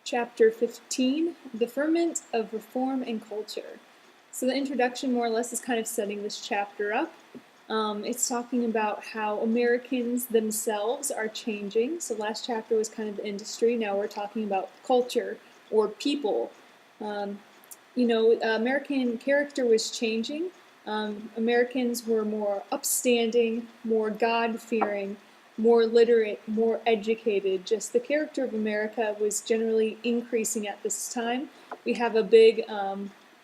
Chapter 15, The Ferment of Reform and Culture. So the introduction more or less is kind of setting this chapter up. It's talking about how Americans themselves are changing. So last chapter was kind of the industry. Now we're talking about culture or people. American character was changing. Americans were more upstanding, more God-fearing, more literate, more educated. Just the character of America was generally increasing at this time. We have a big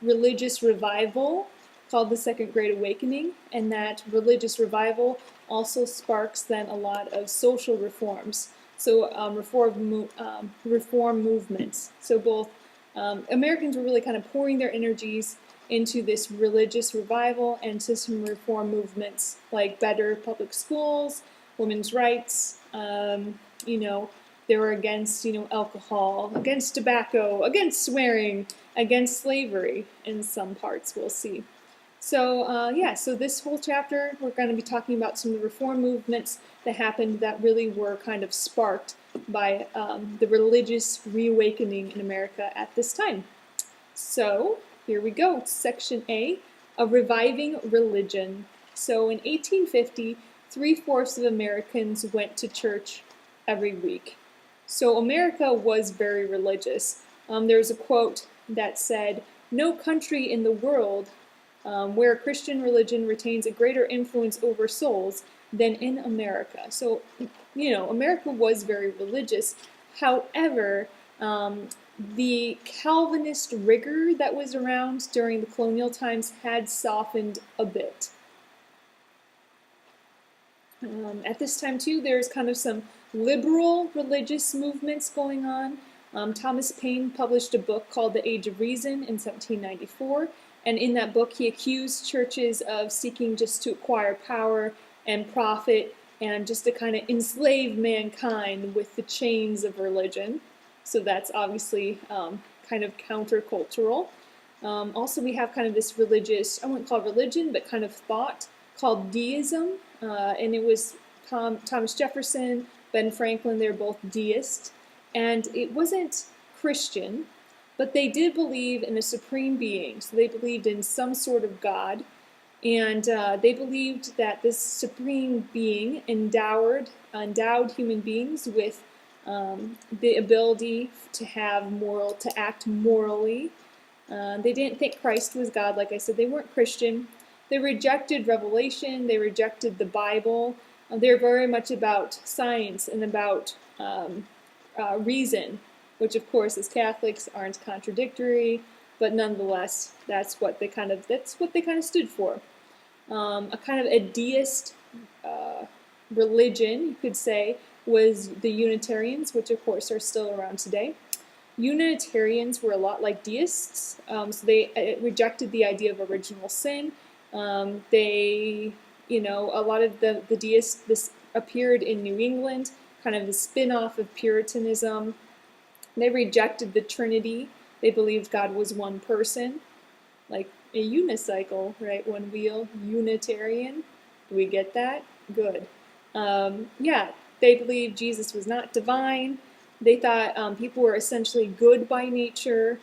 religious revival called the Second Great Awakening, and that religious revival also sparks then a lot of social reforms. So reform movements. So both Americans were really kind of pouring their energies into this religious revival and to some reform movements like better public schools, women's rights. They were against, alcohol, against tobacco, against swearing, against slavery in some parts, we'll see. So this whole chapter, we're going to be talking about some of the reform movements that happened that really were kind of sparked by the religious reawakening in America at this time. So here we go. Section A, a reviving religion. So in 1850, 3/4 of Americans went to church every week. So America was very religious. There's a quote that said, "No country in the world where Christian religion retains a greater influence over souls than in America." So, America was very religious. However, the Calvinist rigor that was around during the colonial times had softened a bit. At this time, too, there's kind of some liberal religious movements going on. Thomas Paine published a book called The Age of Reason in 1794, and in that book he accused churches of seeking just to acquire power and profit and just to kind of enslave mankind with the chains of religion. So that's obviously kind of countercultural. Also, we have kind of this religious, I wouldn't call it religion, but kind of thought called deism. And it was Thomas Jefferson, Ben Franklin, they're both deists. And it wasn't Christian, but they did believe in a supreme being. So they believed in some sort of God. And they believed that this supreme being endowed human beings with the ability to act morally. They didn't think Christ was God. Like I said, they weren't Christian. They rejected revelation. They rejected the Bible. They're very much about science and about reason, which of course as Catholics aren't contradictory, but nonetheless that's what they kind of stood for. A kind of a deist religion, you could say, was the Unitarians, which of course are still around today. Unitarians were a lot like deists, so they rejected the idea of original sin. A lot of the deists, this appeared in New England, kind of the spin-off of Puritanism. They rejected the Trinity. They believed God was one person, like a unicycle, right? One wheel, Unitarian. Do we get that? Good. They believed Jesus was not divine. They thought people were essentially good by nature.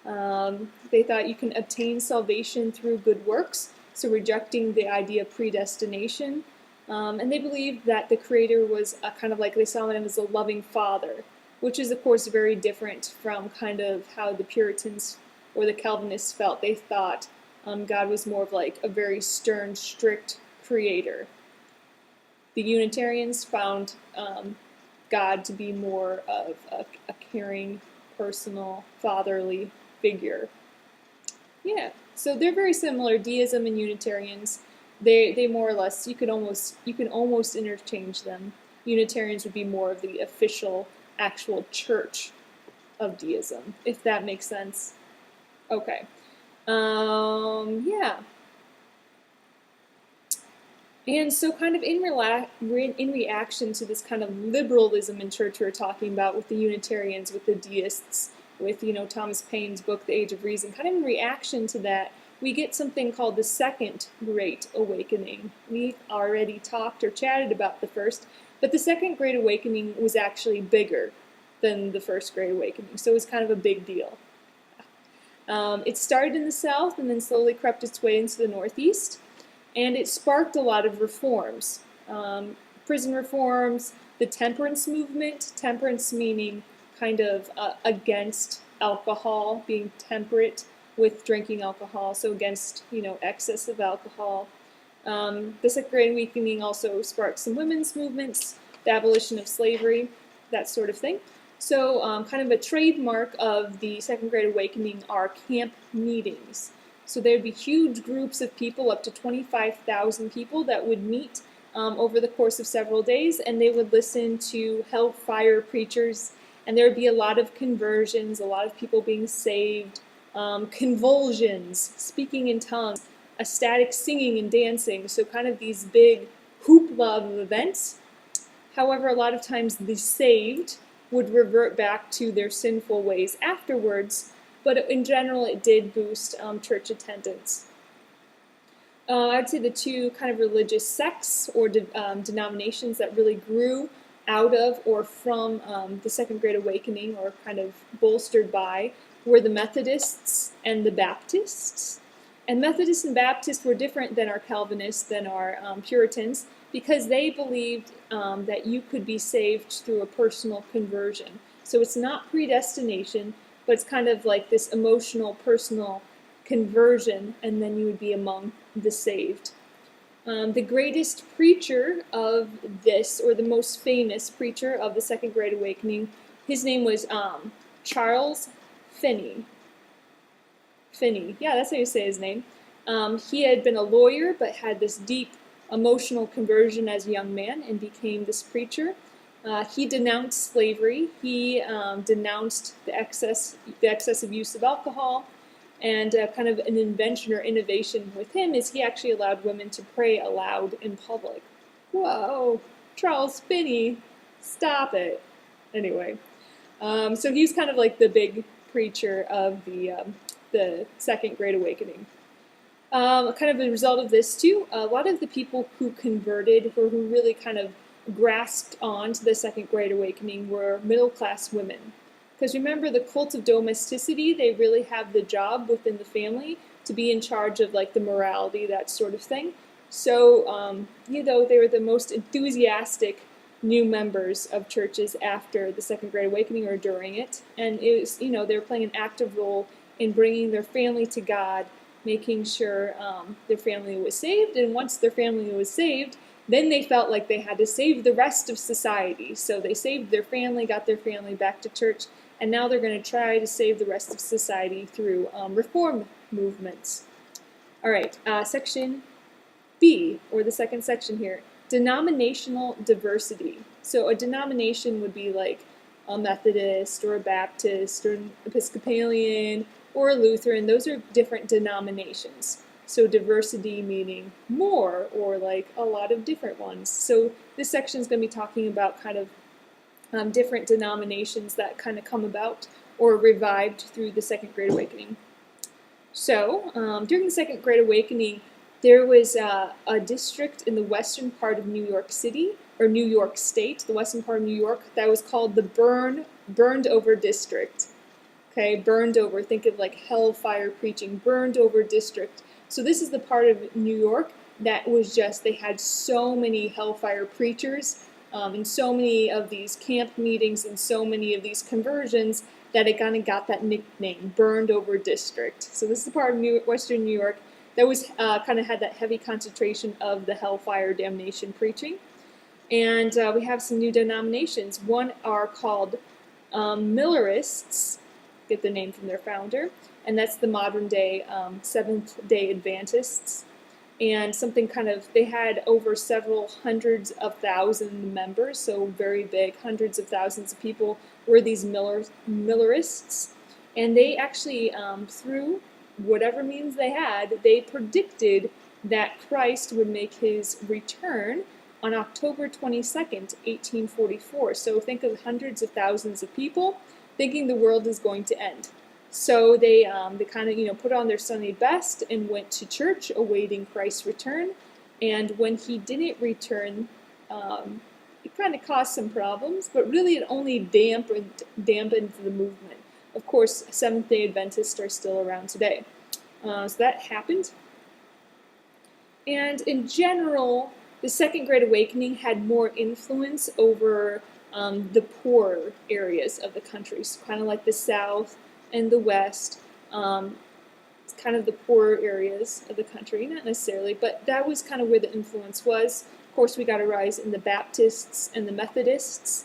They thought you can obtain salvation through good works, so rejecting the idea of predestination. And they believed that the Creator was kind of like, they saw him as a loving father, which is of course very different from kind of how the Puritans or the Calvinists felt. They thought God was more of like a very stern, strict creator. The Unitarians found God to be more of a caring, personal, fatherly figure. Yeah, so they're very similar, deism and Unitarians. They more or less, you can almost interchange them. Unitarians would be more of the official, actual church of deism, if that makes sense. Okay. Yeah. And so kind of in reaction to this kind of liberalism in church we were talking about with the Unitarians, with the deists, with, Thomas Paine's book, The Age of Reason, kind of in reaction to that, we get something called the Second Great Awakening. We've already talked or chatted about the first, but the Second Great Awakening was actually bigger. than the First Great Awakening. So it was kind of a big deal. It started in the South and then slowly crept its way into the Northeast, and it sparked a lot of reforms. Prison reforms, the temperance movement, temperance meaning kind of against alcohol, being temperate with drinking alcohol, so against, excess of alcohol. The Second Great Awakening also sparked some women's movements, the abolition of slavery, that sort of thing. So kind of a trademark of the Second Great Awakening are camp meetings. So there'd be huge groups of people, up to 25,000 people, that would meet over the course of several days, and they would listen to hellfire preachers, and there would be a lot of conversions, a lot of people being saved, convulsions, speaking in tongues, ecstatic singing and dancing, so kind of these big hoopla of events. However, a lot of times the saved would revert back to their sinful ways afterwards, but in general it did boost church attendance. I'd say the two kind of religious sects or denominations that really grew out of or from the Second Great Awakening, or kind of bolstered by, were the Methodists and the Baptists. And Methodists and Baptists were different than our Calvinists, than our Puritans, because they believed that you could be saved through a personal conversion. So it's not predestination, but it's kind of like this emotional, personal conversion, and then you would be among the saved. The greatest preacher of this, or the most famous preacher of the Second Great Awakening, his name was Charles Finney. Finney, yeah, that's how you say his name. He had been a lawyer, but had this deep emotional conversion as a young man and became this preacher. He denounced slavery. He denounced the excessive use of alcohol, and kind of an invention or innovation with him is he actually allowed women to pray aloud in public. Whoa, Charles Finney, stop it. Anyway, so he was kind of like the big preacher of the Second Great Awakening. Kind of a result of this too, a lot of the people who converted, or who really kind of grasped on to the Second Great Awakening, were middle-class women. Because remember, the cult of domesticity, they really have the job within the family to be in charge of like the morality, that sort of thing. So, they were the most enthusiastic new members of churches after the Second Great Awakening or during it. And it was, they were playing an active role in bringing their family to God, making sure their family was saved. And once their family was saved, then they felt like they had to save the rest of society. So they saved their family, got their family back to church, and now they're going to try to save the rest of society through reform movements. All right, section B, or the second section here, denominational diversity. So a denomination would be like a Methodist or a Baptist or an Episcopalian or a Lutheran. Those are different denominations. So diversity meaning more, or like a lot of different ones. So this section is going to be talking about kind of different denominations that kind of come about or revived through the Second Great Awakening. So during the Second Great Awakening, there was a district in the western part of New York City, or New York State, the western part of New York, that was called the Burned Over District. Okay, burned over, think of like hellfire preaching, burned over district. So this is the part of New York that was just, they had so many hellfire preachers and so many of these camp meetings and so many of these conversions that it kind of got that nickname, burned over district. So this is the part of western New York that was kind of had that heavy concentration of the hellfire damnation preaching. And we have some new denominations. One are called Millerists, get the name from their founder, and that's the modern day Seventh-day Adventists. And something kind of, they had over several hundreds of thousand members, so very big, hundreds of thousands of people were these Millerists. And they actually, through whatever means they had, they predicted that Christ would make his return on October 22nd, 1844. So think of hundreds of thousands of people thinking the world is going to end. So they kind of, put on their Sunday best and went to church awaiting Christ's return. And when he didn't return, it kind of caused some problems, but really it only dampened the movement. Of course, Seventh-day Adventists are still around today. So that happened. And in general, the Second Great Awakening had more influence over the poorer areas of the country, so kind of like the South and the West. It's kind of the poorer areas of the country, not necessarily, but that was kind of where the influence was. Of course, we got a rise in the Baptists and the Methodists.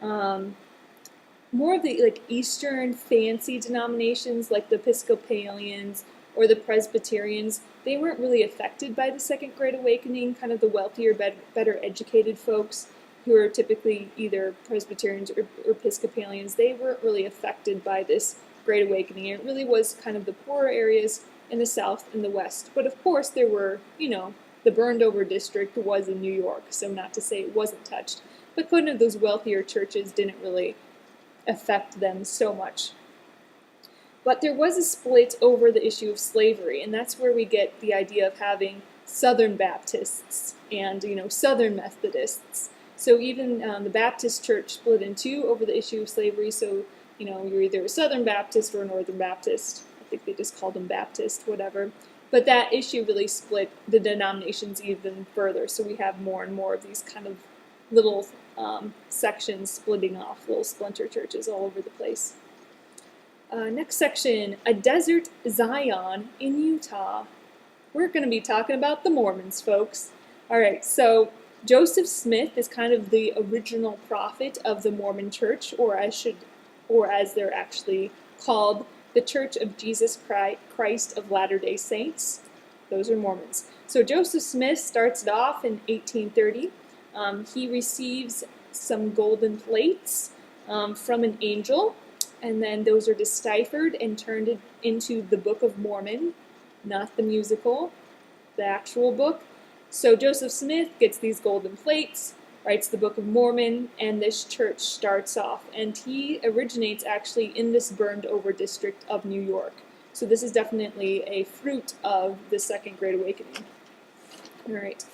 More of the Eastern fancy denominations like the Episcopalians or the Presbyterians, they weren't really affected by the Second Great Awakening. Kind of the wealthier, better educated folks who are typically either Presbyterians or Episcopalians, they weren't really affected by this Great Awakening. It really was kind of the poorer areas in the South and the West. But of course there were, the burned over district was in New York, so not to say it wasn't touched. But kind of those wealthier churches didn't really affect them so much. But there was a split over the issue of slavery, and that's where we get the idea of having Southern Baptists and Southern Methodists. So even the Baptist church split in two over the issue of slavery. So you're either a Southern Baptist or a Northern Baptist. I think they just called them Baptist, whatever. But that issue really split the denominations even further. So we have more and more of these kind of little sections splitting off, little splinter churches all over the place. Next section, a desert Zion in Utah. We're going to be talking about the Mormons, folks. All right, so Joseph Smith is kind of the original prophet of the Mormon Church, or as they're actually called, the Church of Jesus Christ of Latter-day Saints. Those are Mormons. So Joseph Smith starts it off in 1830. He receives some golden plates from an angel, and then those are deciphered and turned into the Book of Mormon, not the musical, the actual book. So Joseph Smith gets these golden plates, writes the Book of Mormon, and this church starts off. And he originates actually in this burned over district of New York. So this is definitely a fruit of the Second Great Awakening. All right.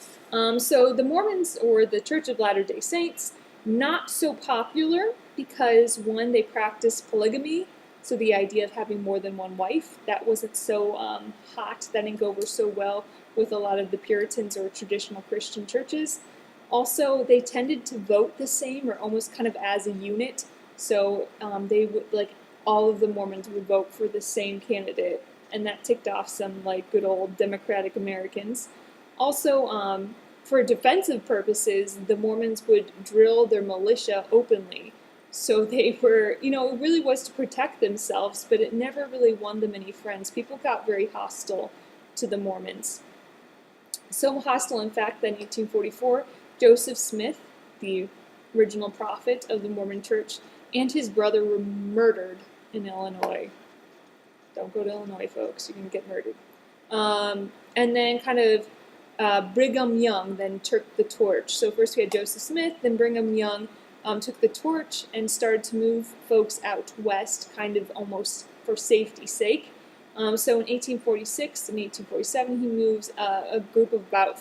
So the Mormons, or the Church of Latter-day Saints, not so popular because, one, they practice polygamy, so the idea of having more than one wife, that wasn't so hot, that didn't go over so well with a lot of the Puritans or traditional Christian churches. Also, they tended to vote the same, or almost kind of as a unit, so they would, all of the Mormons would vote for the same candidate, and that ticked off some, good old democratic Americans. Also, for defensive purposes, the Mormons would drill their militia openly. So they were, it really was to protect themselves, but it never really won them any friends. People got very hostile to the Mormons. So hostile, in fact, that in 1844, Joseph Smith, the original prophet of the Mormon Church, and his brother were murdered in Illinois. Don't go to Illinois, folks. You're going to get murdered. And then kind of Brigham Young then took the torch. So first we had Joseph Smith, then Brigham Young took the torch and started to move folks out west, kind of almost for safety's sake. So in 1846 and 1847, he moves a group of about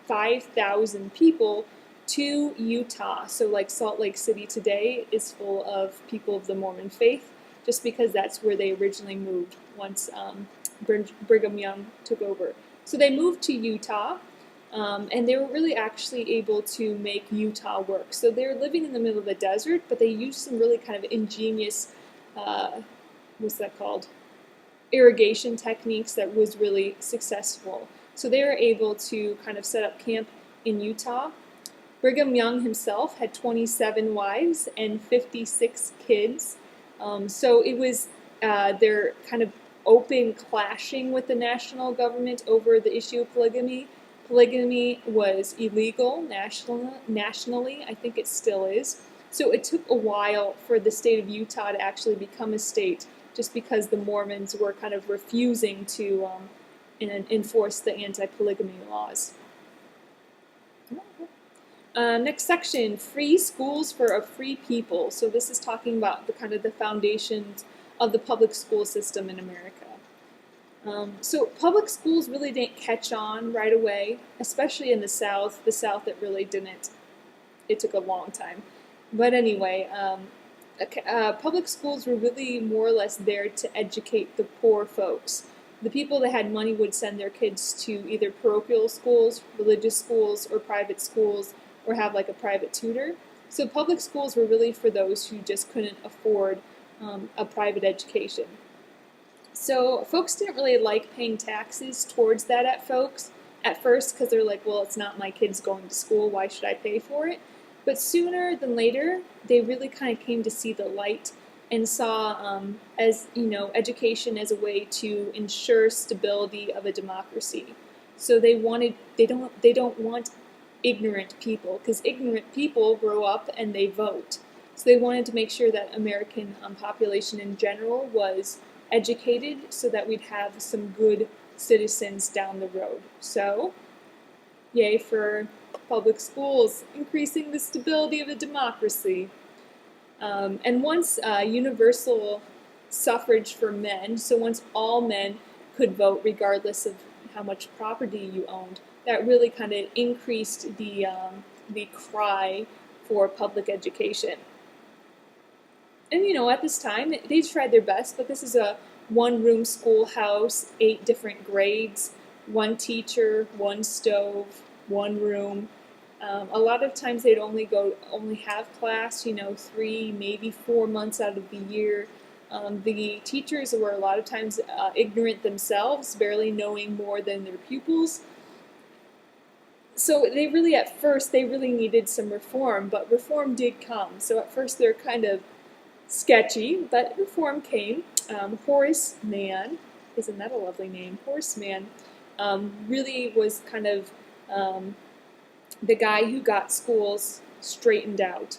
5,000 people to Utah. So like Salt Lake City today is full of people of the Mormon faith, just because that's where they originally moved once Brigham Young took over. So they moved to Utah, and they were really actually able to make Utah work. So they were living in the middle of the desert, but they used some really kind of ingenious, what's that called? Irrigation techniques that was really successful. So they were able to kind of set up camp in Utah. Brigham Young himself had 27 wives and 56 kids. So it was their kind of open clashing with the national government over the issue of polygamy. Polygamy was illegal nationally. I think it still is. So it took a while for the state of Utah to actually become a state, just because the Mormons were kind of refusing to enforce the anti-polygamy laws. Next section, free schools for a free people. So this is talking about the foundations of the public school system in America. So public schools really didn't catch on right away, especially in the South. The South, it really didn't. it took a long time. But anyway, public schools were really more or less there to educate the poor folks. The people that had money would send their kids to either parochial schools, religious schools, or private schools, or have like a private tutor. So public schools were really for those who just couldn't afford a private education. So folks didn't really like paying taxes towards that at first because they're like, well, it's not my kids going to school. Why should I pay for it? But sooner than later, they really kind of came to see the light and saw as education as a way to ensure stability of a democracy. So they don't want ignorant people because ignorant people grow up and they vote. So they wanted to make sure that American population in general was educated so that we'd have some good citizens down the road. So, yay for public schools, increasing the stability of a democracy. And once universal suffrage for men, so once all men could vote regardless of how much property you owned, that really kind of increased the cry for public education. And at this time, they tried their best, but this is a one-room schoolhouse, 8 different grades, 1 teacher, 1 stove, 1 room. A lot of times they'd only have class, 3, maybe 4 months out of the year. The teachers were a lot of times ignorant themselves, barely knowing more than their pupils. So at first, they really needed some reform, but reform did come. So at first they're kind of sketchy, but reform came. Horace Mann, isn't that a lovely name? Horace Mann really was kind of the guy who got schools straightened out.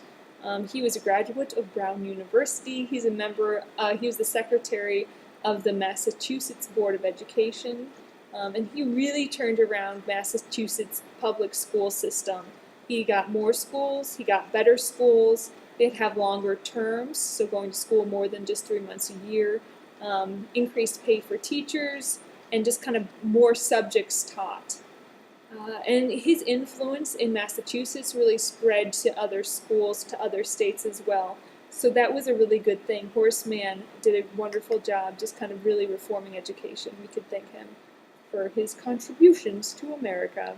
He was a graduate of Brown University. He was the secretary of the Massachusetts Board of Education, and he really turned around Massachusetts public school system. He got more schools, he got better schools, they'd have longer terms, so going to school more than just 3 months a year, increased pay for teachers, and just kind of more subjects taught. And his influence in Massachusetts really spread to other schools, to other states as well. So that was a really good thing. Horace Mann did a wonderful job just kind of really reforming education. We could thank him for his contributions to America.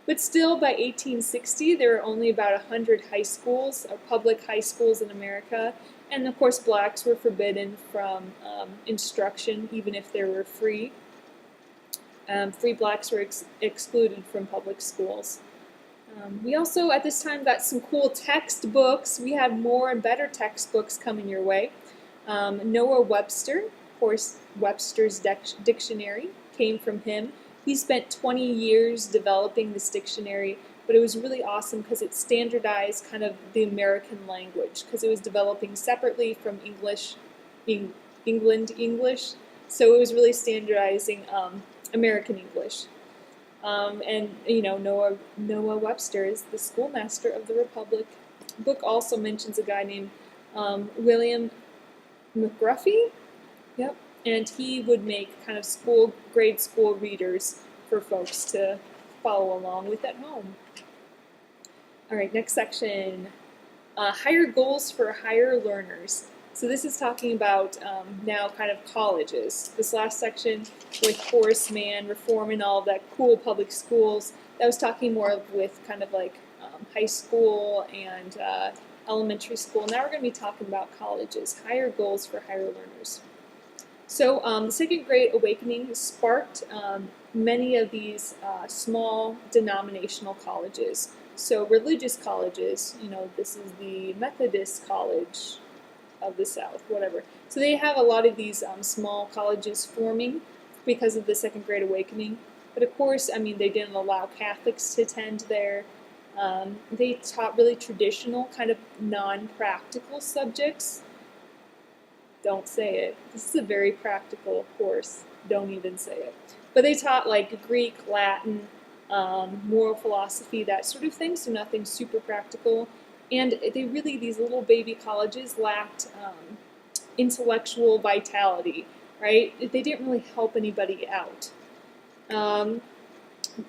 But still, by 1860, there were only about 100 high schools, or public high schools in America. And of course, blacks were forbidden from instruction, even if they were free. Free blacks were excluded from public schools. We also, at this time, got some cool textbooks. We have more and better textbooks coming your way. Noah Webster, of course, Webster's dictionary came from him. He spent 20 years developing this dictionary, but it was really awesome because it standardized kind of the American language because it was developing separately from England English. So it was really standardizing American English. And Noah Webster is the schoolmaster of the Republic. The book also mentions a guy named William McGruffy. Yep. And he would make kind of grade school readers for folks to follow along with at home. All right, next section. Higher goals for higher learners. So this is talking about now kind of colleges. This last section with Horace Mann, reform and all of that cool public schools, that was talking more with kind of like high school and elementary school. Now we're going to be talking about colleges, higher goals for higher learners. So the Second Great Awakening sparked many of these small denominational colleges. So religious colleges, this is the Methodist College of the South, whatever. So they have a lot of these small colleges forming because of the Second Great Awakening. But of course, they didn't allow Catholics to attend there. They taught really traditional, kind of non-practical subjects. Don't say it. This is a very practical course. Don't even say it. But they taught like Greek, Latin, moral philosophy, that sort of thing, so nothing super practical. And these little baby colleges lacked intellectual vitality, right? They didn't really help anybody out.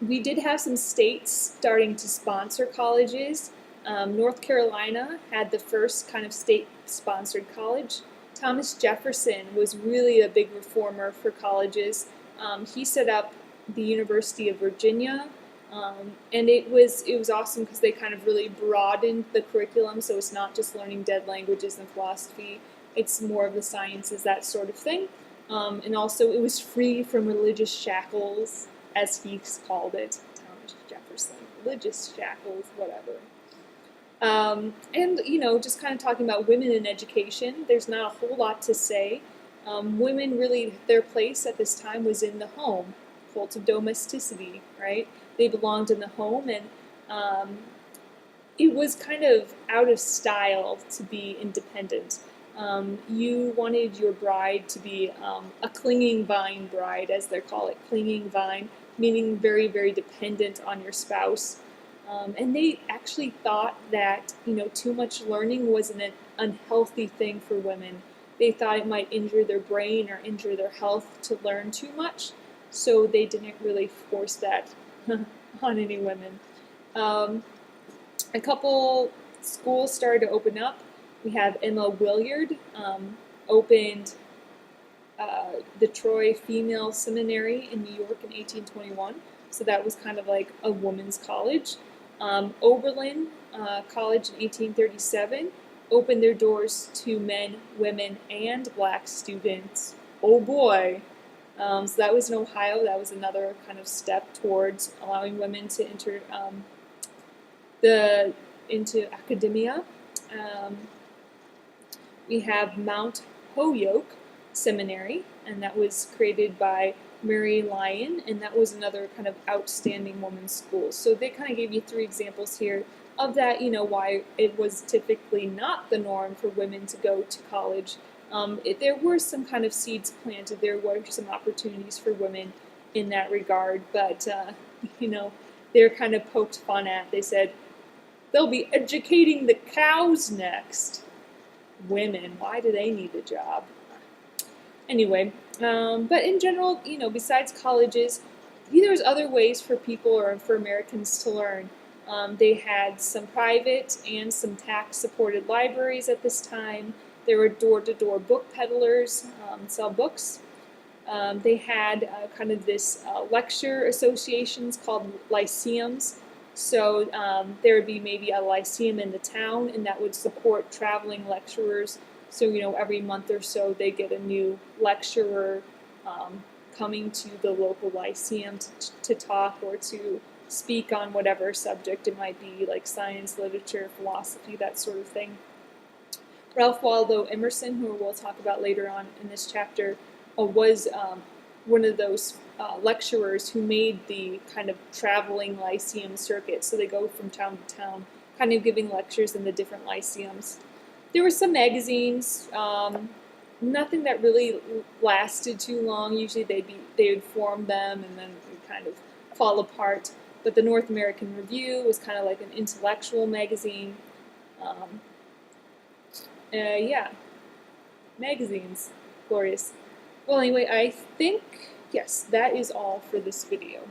We did have some states starting to sponsor colleges. North Carolina had the first kind of state-sponsored college. Thomas Jefferson was really a big reformer for colleges. He set up the University of Virginia, and it was awesome because they kind of really broadened the curriculum, so it's not just learning dead languages and philosophy. It's more of the sciences, that sort of thing. And also, it was free from religious shackles, as he called it, Thomas Jefferson. Religious shackles, whatever. And, just kind of talking about women in education, there's not a whole lot to say. Women really, their place at this time was in the home, cult of domesticity, right? They belonged in the home, and it was kind of out of style to be independent. You wanted your bride to be a clinging vine bride, as they call it, clinging vine, meaning very, very dependent on your spouse. And they actually thought that, too much learning was an unhealthy thing for women. They thought it might injure their brain or injure their health to learn too much, so they didn't really force that on any women. A couple schools started to open up. We have Emma Willard opened the Troy Female Seminary in New York in 1821, so that was kind of like a women's college. Oberlin College in 1837 opened their doors to men, women, and black students. Oh boy! So that was in Ohio. That was another kind of step towards allowing women to enter into academia. We have Mount Holyoke Seminary, and that was created by Mary Lyon, and that was another kind of outstanding women's school. So they kind of gave you 3 examples here of that, why it was typically not the norm for women to go to college. There were some kind of seeds planted. There were some opportunities for women in that regard, but, they're kind of poked fun at. They said, they'll be educating the cows next. Women, why do they need a job? Anyway, but in general, besides colleges, there's other ways for people or for Americans to learn. They had some private and some tax-supported libraries at this time. There were door-to-door book peddlers sell books. They had kind of this lecture associations called lyceums. So there would be maybe a lyceum in the town, and that would support traveling lecturers. So, every month or so they get a new lecturer coming to the local lyceum to talk or to speak on whatever subject it might be, like science, literature, philosophy, that sort of thing. Ralph Waldo Emerson, who we'll talk about later on in this chapter, was one of those lecturers who made the kind of traveling lyceum circuit. So they go from town to town, kind of giving lectures in the different lyceums. There were some magazines, nothing that really lasted too long. Usually they would form them and then they'd kind of fall apart. But the North American Review was kind of like an intellectual magazine. Yeah, magazines, glorious. Well, anyway, I think, yes, that is all for this video.